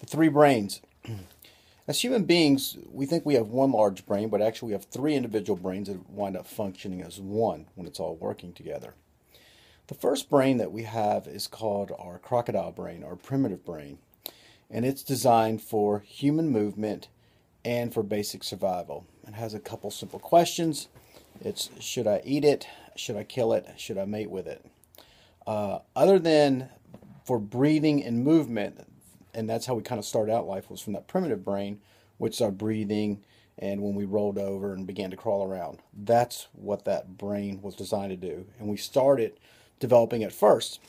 Three brains. As human beings, we think we have one large brain, but actually we have three individual brains that wind up functioning as one when it's all working together. The first brain that we have is called our crocodile brain, our primitive brain, and it's designed for human movement and for basic survival. It has a couple simple questions. It's, should I eat it? Should I kill it? Should I mate with it? Other than for breathing and movement, and that's how we kind of started out life, was from that primitive brain, which is our breathing and when we rolled over and began to crawl around. That's what that brain was designed to do. And we started developing it first.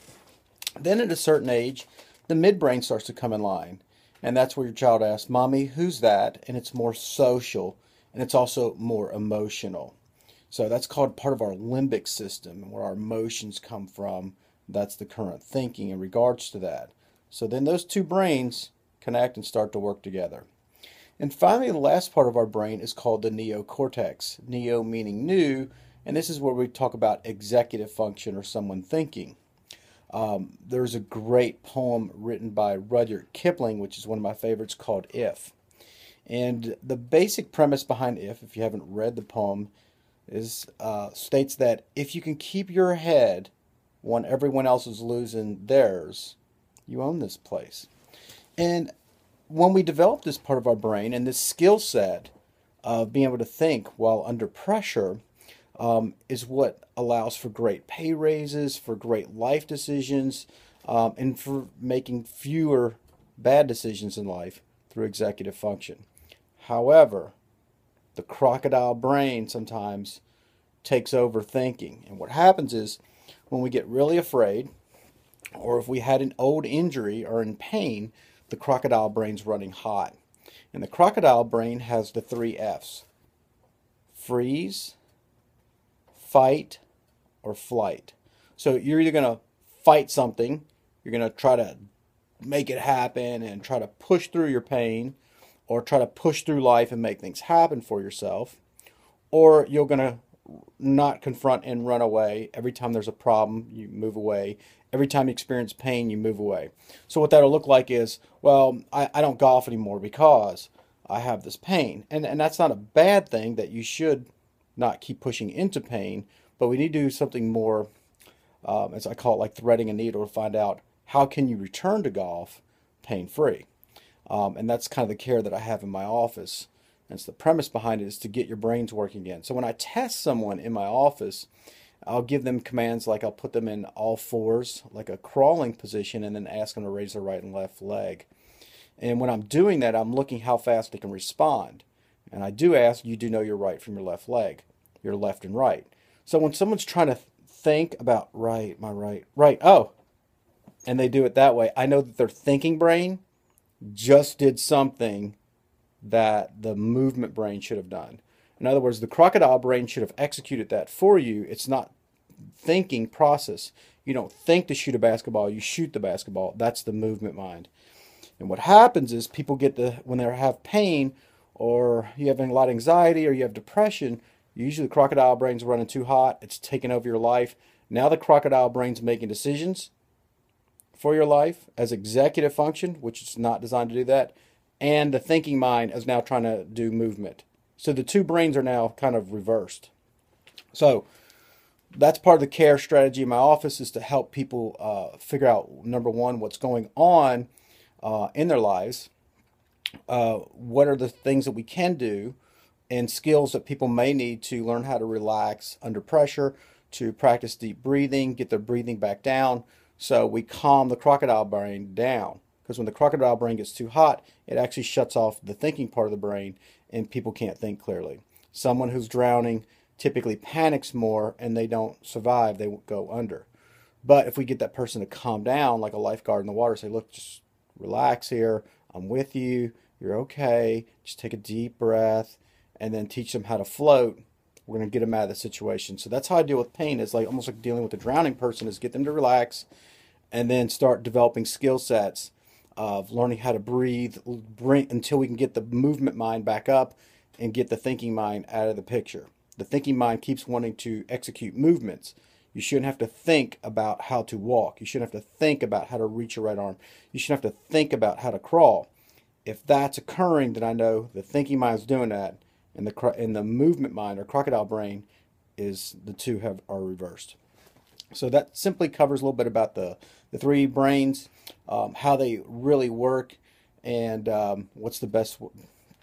Then at a certain age, the midbrain starts to come in line. And that's where your child asks, Mommy, who's that? And it's more social, and it's also more emotional. So that's called part of our limbic system, where our emotions come from. That's the current thinking in regards to that. So then those two brains connect and start to work together. And finally, the last part of our brain is called the neocortex. Neo meaning new, and this is where we talk about executive function or someone thinking. There's a great poem written by Rudyard Kipling, which is one of my favorites, called If. And the basic premise behind if you haven't read the poem, is states that if you can keep your head when everyone else is losing theirs, you own this place. And when we develop this part of our brain and this skill set of being able to think while under pressure, is what allows for great pay raises, for great life decisions, and for making fewer bad decisions in life through executive function. However, the crocodile brain sometimes takes over thinking. And what happens is when we get really afraid, or if we had an old injury or in pain, the crocodile brain's running hot. And the crocodile brain has the three F's: freeze, fight, or flight. So you're either going to fight something, you're going to try to make it happen and try to push through your pain, or try to push through life and make things happen for yourself, or you're going to not confront and run away. Every time there's a problem, you move away. Every time you experience pain, you move away. So what that'll look like is, well, I don't golf anymore because I have this pain. And that's not a bad thing, that you should not keep pushing into pain, but we need to do something more, as I call it, like threading a needle, to find out how can you return to golf pain-free. And that's kind of the care that I have in my office. And so the premise behind it is to get your brains working again. So when I test someone in my office, I'll give them commands like I'll put them in all fours, like a crawling position, and then ask them to raise their right and left leg. And when I'm doing that, I'm looking how fast they can respond. And I do ask, you do know your right from your left leg, your left and right. So when someone's trying to think about my right, oh, and they do it that way, I know that their thinking brain just did something that the movement brain should have done. In other words, the crocodile brain should have executed that for you. It's not thinking process. You don't think to shoot a basketball, you shoot the basketball. That's the movement mind. And what happens is people get when they have pain, or you have a lot of anxiety, or you have depression, usually the crocodile brain's running too hot. It's taking over your life. Now the crocodile brain's making decisions for your life as executive function, which is not designed to do that. And the thinking mind is now trying to do movement. So the two brains are now kind of reversed. So that's part of the care strategy in my office, is to help people figure out, number one, what's going on in their lives. What are the things that we can do, and skills that people may need to learn how to relax under pressure, to practice deep breathing, get their breathing back down, so we calm the crocodile brain down. Because when the crocodile brain gets too hot, it actually shuts off the thinking part of the brain, and people can't think clearly. Someone who's drowning typically panics more, and they don't survive, they go under. But if we get that person to calm down, like a lifeguard in the water, say, look, just relax here, I'm with you, you're okay, just take a deep breath, and then teach them how to float, we're going to get them out of the situation. So that's how I deal with pain. It's like almost like dealing with a drowning person, is get them to relax, and then start developing skill sets of learning how to breathe, until we can get the movement mind back up and get the thinking mind out of the picture. The thinking mind keeps wanting to execute movements. You shouldn't have to think about how to walk. You shouldn't have to think about how to reach your right arm. You shouldn't have to think about how to crawl. If that's occurring, then I know the thinking mind is doing that, and the movement mind or crocodile brain is the two are reversed. So that simply covers a little bit about the three brains, how they really work, and what's the best,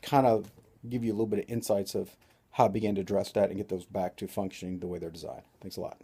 kind of give you a little bit of insights of how I began to address that and get those back to functioning the way they're designed. Thanks a lot.